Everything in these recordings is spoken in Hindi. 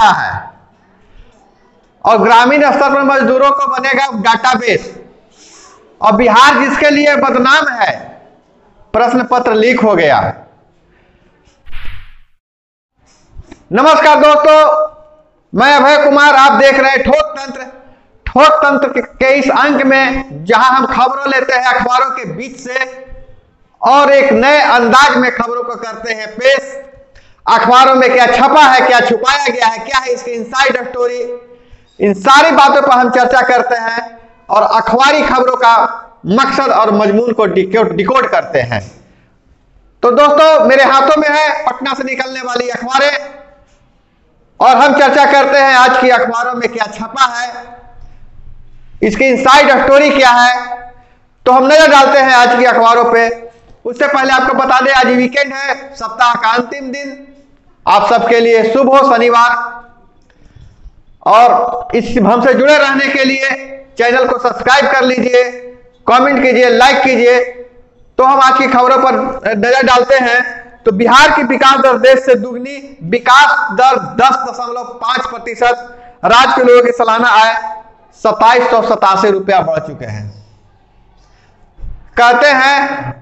रहा है और ग्रामीण स्तर पर मजदूरों को बनेगा डाटाबेस। और बिहार जिसके लिए बदनाम है, प्रश्न पत्र लीक हो गया। नमस्कार दोस्तों, मैं अभय कुमार, आप देख रहे हैं ठोक तंत्र। ठोक तंत्र के इस अंक में जहां हम खबरों लेते हैं अखबारों के बीच से और एक नए अंदाज में खबरों को करते हैं पेश। अखबारों में क्या छपा है, क्या छुपाया गया है, क्या है इसकी इनसाइड स्टोरी, इन सारी बातों पर हम चर्चा करते हैं और अखबारी खबरों का मकसद और मजमून को डिकोड करते हैं। तो दोस्तों, मेरे हाथों में है पटना से निकलने वाली अखबारें और हम चर्चा करते हैं आज की अखबारों में क्या छपा है, इसकी इनसाइड स्टोरी क्या है। तो हम नजर डालते हैं आज की अखबारों पे। उससे पहले आपको बता दें, आज वीकेंड है, सप्ताह का अंतिम दिन। आप सबके लिए शुभ हो शनिवार। और इस हमसे जुड़े रहने के लिए चैनल को सब्सक्राइब कर लीजिए, कमेंट कीजिए, लाइक कीजिए। तो हम आज की खबरों पर नजर डालते हैं। तो बिहार की विकास दर देश से दुगनी, विकास दर 10.5%, राज्य के लोगों की सालाना आय 2787 रुपया बढ़ चुके हैं। कहते हैं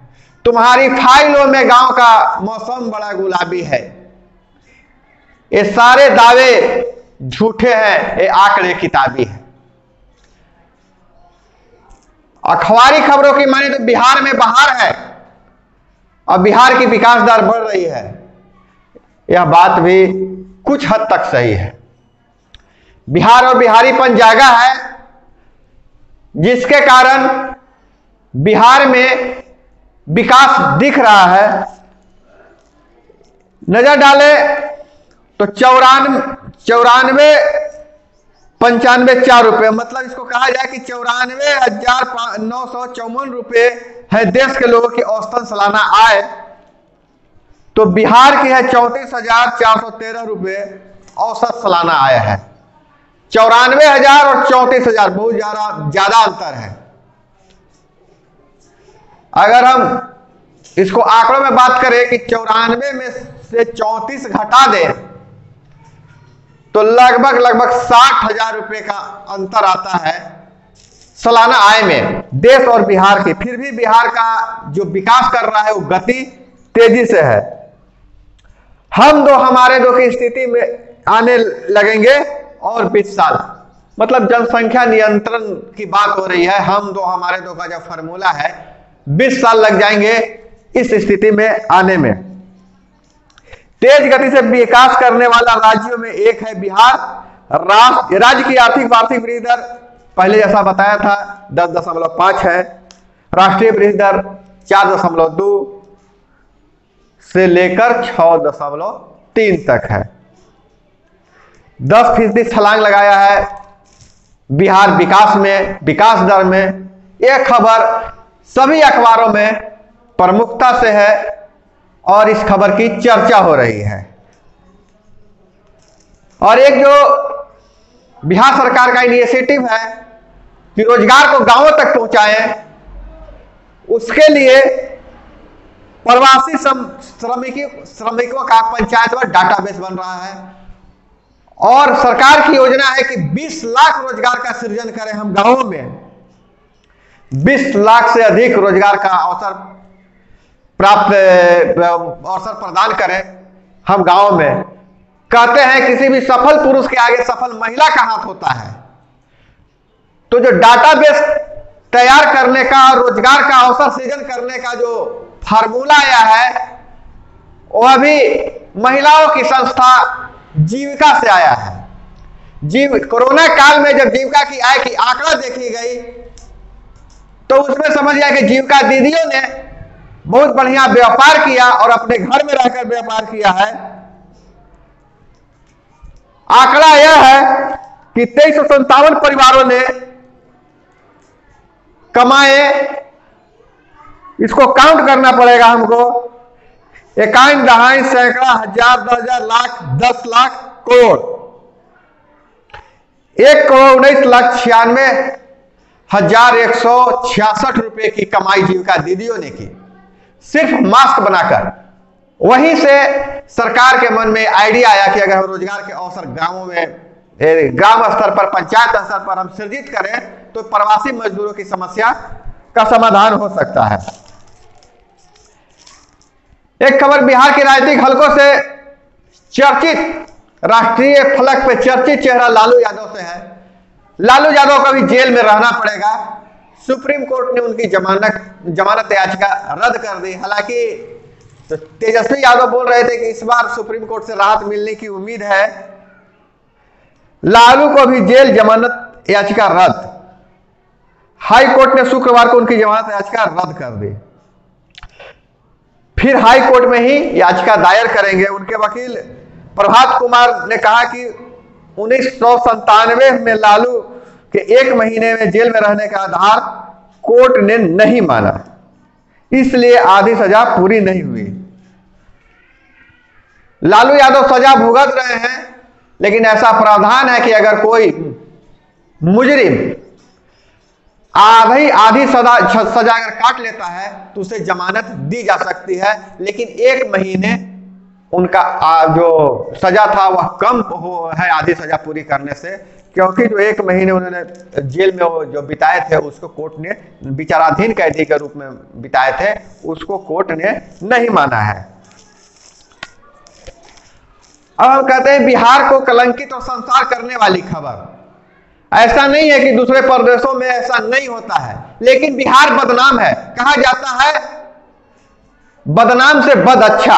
तुम्हारी फाइलों में गांव का मौसम बड़ा गुलाबी है। ये सारे दावे झूठे हैं, ये आंकड़े किताबी है। अखबारी खबरों की माने तो बिहार में बहार है और बिहार की विकास दर बढ़ रही है। यह बात भी कुछ हद तक सही है। बिहार और बिहारीपन जागा है, जिसके कारण बिहार में विकास दिख रहा है। नजर डाले तो 94 रुपए, मतलब इसको कहा जाए कि 94,954 रुपए है देश के लोगों की औसतन सालाना आय। तो बिहार की है 34,413 रुपए औसत सालाना आय है। 94,000 और 34,000 बहुत ज्यादा अंतर है। अगर हम इसको आंकड़ों में बात करें कि 94 में से 34 घटा दें तो लगभग 60,000 रुपए का अंतर आता है सालाना आय में देश और बिहार की। फिर भी बिहार का जो विकास कर रहा है वो गति तेजी से है। हम दो हमारे दो की स्थिति में आने लगेंगे और 20 साल, मतलब जनसंख्या नियंत्रण की बात हो रही है। हम दो हमारे दो का जो फॉर्मूला है, 20 साल लग जाएंगे इस स्थिति में आने में। तेज गति से विकास करने वाला राज्यों में एक है बिहार। राज्य की आर्थिक वार्षिक वृद्धि दर पहले जैसा बताया था 10.5 है। राष्ट्रीय वृद्धि दर 4.2 से लेकर 6.3 तक है। 10% छलांग लगाया है बिहार विकास में, विकास दर में। यह खबर सभी अखबारों में प्रमुखता से है और इस खबर की चर्चा हो रही है। और एक जो बिहार सरकार का इनिशिएटिव है कि रोजगार को गांवों तक पहुंचाएं, उसके लिए प्रवासी श्रमिकों का पंचायतवार डाटाबेस बन रहा है। और सरकार की योजना है कि 20 लाख रोजगार का सृजन करें हम गांवों में। 20 लाख से अधिक रोजगार का अवसर प्रदान करें हम गांव में। कहते हैं किसी भी सफल पुरुष के आगे सफल महिला का हाथ होता है। तो जो डाटाबेस तैयार करने का और रोजगार का अवसर सृजन करने का जो फार्मूला आया है, वह भी महिलाओं की संस्था जीविका से आया है। कोरोना काल में जब जीविका की आय की आंकड़ा देखी गई तो उसमें समझ गया कि जीविका दीदियों ने बहुत बढ़िया व्यापार किया और अपने घर में रहकर व्यापार किया है। आंकड़ा यह है कि 2357 परिवारों ने कमाए, इसको काउंट करना पड़ेगा हमको, 51 दहाई सैकड़ा हजार 10,000 लाख 10 लाख करोड़ 1,19,96,166 रुपए की कमाई जीविका दीदियों ने की, सिर्फ मास्क बनाकर। वहीं से सरकार के मन में आइडिया आया कि अगर हम रोजगार के अवसर गांवों में, ग्राम स्तर पर, पंचायत स्तर पर हम सृजित करें तो प्रवासी मजदूरों की समस्या का समाधान हो सकता है। एक खबर बिहार के राजनीतिक हलकों से चर्चित, राष्ट्रीय फलक पे चर्चित चेहरा लालू यादव से है। लालू यादव को भी जेल में रहना पड़ेगा। सुप्रीम कोर्ट ने उनकी जमानत याचिका रद्द कर दी। हालांकि तो तेजस्वी यादव बोल रहे थे कि इस बार सुप्रीम कोर्ट से राहत मिलने की उम्मीद है। लालू को भी जेल जमानत याचिका रद्द। हाई कोर्ट ने शुक्रवार को उनकी जमानत याचिका रद्द कर दी। फिर हाई कोर्ट में ही याचिका दायर करेंगे। उनके वकील प्रभात कुमार ने कहा कि 1997 में लालू के 1 महीने में जेल में रहने का आधार कोर्ट ने नहीं माना, इसलिए आधी सजा पूरी नहीं हुई। लालू यादव सजा भुगत रहे हैं, लेकिन ऐसा प्रावधान है कि अगर कोई मुजरिम आधी सजा अगर काट लेता है तो उसे जमानत दी जा सकती है, लेकिन 1 महीने उनका जो सजा था वह कम है आधी सजा पूरी करने से, क्योंकि जो 1 महीने उन्होंने जेल में जो बिताए थे उसको कोर्ट ने विचाराधीन कैदी के रूप में बिताए थे, उसको कोर्ट ने नहीं माना है। अब हम कहते हैं बिहार को कलंकित और संसार करने वाली खबर। ऐसा नहीं है कि दूसरे प्रदेशों में ऐसा नहीं होता है, लेकिन बिहार बदनाम है। कहा जाता है बदनाम से बद अच्छा।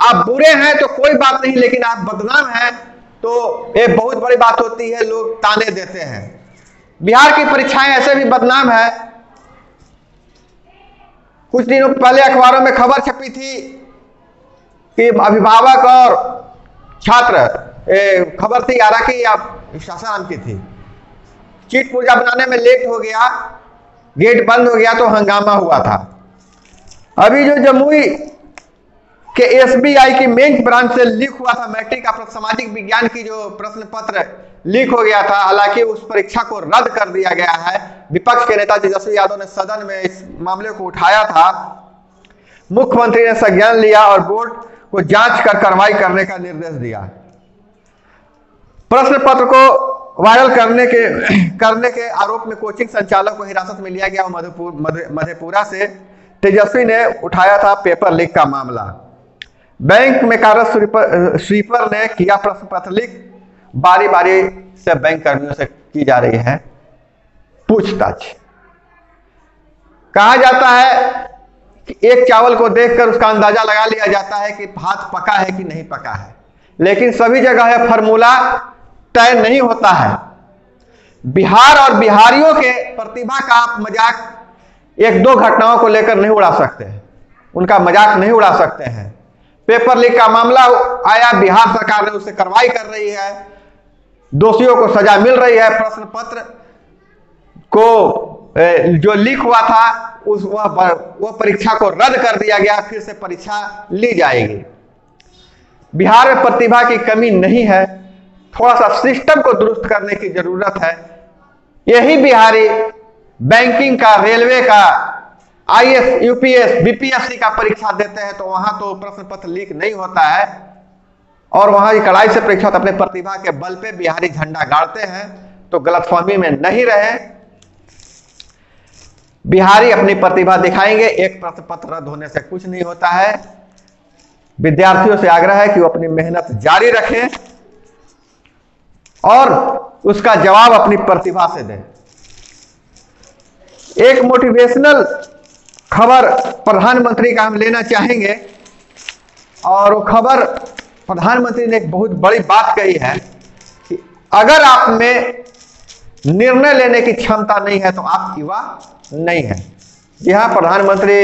आप बुरे हैं तो कोई बात नहीं, लेकिन आप बदनाम हैं तो ये बहुत बड़ी बात होती है, लोग ताने देते हैं। बिहार की परीक्षाएं ऐसे भी बदनाम है। कुछ दिनों पहले अखबारों में खबर छपी थी कि अभिभावक और छात्र, खबर थी 11 की या सासाराम की थी, चीट पुर्जा बनाने में लेट हो गया, गेट बंद हो गया तो हंगामा हुआ था। अभी जो जमुई के एसबीआई की मेंस ब्रांच से लीक हुआ था मैट्रिक का सामाजिक विज्ञान की जो प्रश्न पत्र लीक हो गया था, हालांकि उस परीक्षा को रद्द कर दिया गया है। विपक्ष के नेता तेजस्वी यादव ने सदन में इस मामले को उठाया था। मुख्यमंत्री ने संज्ञान लिया और बोर्ड को जांच कर कार्रवाई करने का निर्देश दिया। प्रश्न पत्र को वायरल करने के आरोप में कोचिंग संचालक को हिरासत में लिया गया और मधेपुरा से तेजस्वी ने उठाया था पेपर लीक का मामला। बैंक में कार्यरत स्वीपर ने किया प्रश्न पत्र लीक। बारी बारी से बैंक कर्मियों से की जा रही है पूछताछ। कहा जाता है कि एक चावल को देखकर उसका अंदाजा लगा लिया जाता है कि भात पका है कि नहीं पका है, लेकिन सभी जगह है फॉर्मूला तय नहीं होता है। बिहार और बिहारियों के प्रतिभा का आप मजाक 1-2 घटनाओं को लेकर नहीं उड़ा सकते हैं, उनका मजाक नहीं उड़ा सकते हैं। पेपर लीक का मामला आया, बिहार सरकार ने उससे कार्रवाई कर रही है, दोषियों को सजा मिल रही है। प्रश्न पत्र को जो लीक हुआ था वह परीक्षा को रद्द कर दिया गया, फिर से परीक्षा ली जाएगी। बिहार में प्रतिभा की कमी नहीं है, थोड़ा सा सिस्टम को दुरुस्त करने की जरूरत है। यही बिहारी बैंकिंग का, रेलवे का, आईएएस, यूपीएस, बीपीएससी का परीक्षा देते हैं तो वहां तो प्रश्न पत्र लीक नहीं होता है और वहां की कड़ाई से परीक्षा अपने प्रतिभा के बल पे बिहारी झंडा गाड़ते हैं। तो गलतफहमी में नहीं रहे, बिहारी अपनी प्रतिभा दिखाएंगे। एक प्रश्न पत्र रद्द होने से कुछ नहीं होता है। विद्यार्थियों से आग्रह है कि वो अपनी मेहनत जारी रखें और उसका जवाब अपनी प्रतिभा से दें। एक मोटिवेशनल खबर प्रधानमंत्री का हम लेना चाहेंगे और वो खबर प्रधानमंत्री ने एक बहुत बड़ी बात कही है कि अगर आप में निर्णय लेने की क्षमता नहीं है तो आप युवा नहीं है। जी हाँ, प्रधानमंत्री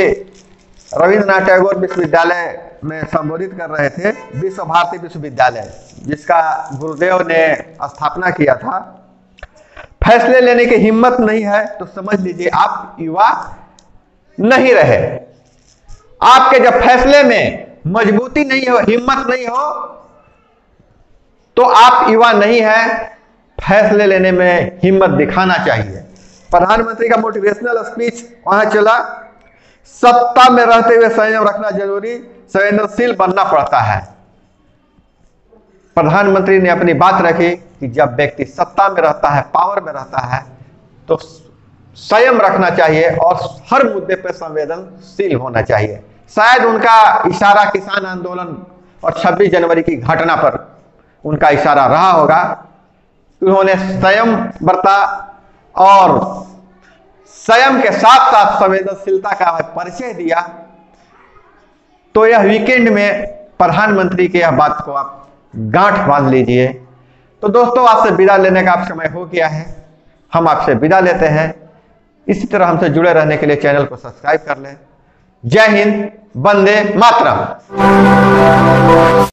रविंद्रनाथ टैगोर विश्वविद्यालय में संबोधित कर रहे थे, विश्व भारती विश्वविद्यालय जिसका गुरुदेव ने स्थापना किया था। फैसले लेने की हिम्मत नहीं है तो समझ लीजिए आप युवा नहीं रहे। आपके जब फैसले में मजबूती नहीं हो, हिम्मत नहीं हो, तो आप युवा नहीं है। फैसले लेने में हिम्मत दिखाना चाहिए। प्रधानमंत्री का मोटिवेशनल स्पीच वहां चला। सत्ता में रहते हुए संयम रखना जरूरी, संवेदनशील बनना पड़ता है। प्रधानमंत्री ने अपनी बात रखी कि जब व्यक्ति सत्ता में रहता है, पावर में रहता है, तो संयम रखना चाहिए और हर मुद्दे पर संवेदनशील होना चाहिए। शायद उनका इशारा किसान आंदोलन और 26 जनवरी की घटना पर उनका इशारा रहा होगा। उन्होंने संयम बरता और संयम के साथ साथ संवेदनशीलता का परिचय दिया। तो यह वीकेंड में प्रधानमंत्री की यह बात को आप गांठ बांध लीजिए। तो दोस्तों, आपसे विदा लेने का आप समय हो गया है, हम आपसे विदा लेते हैं। इसी तरह हमसे जुड़े रहने के लिए चैनल को सब्सक्राइब कर लें। जय हिंद, वंदे मातरम।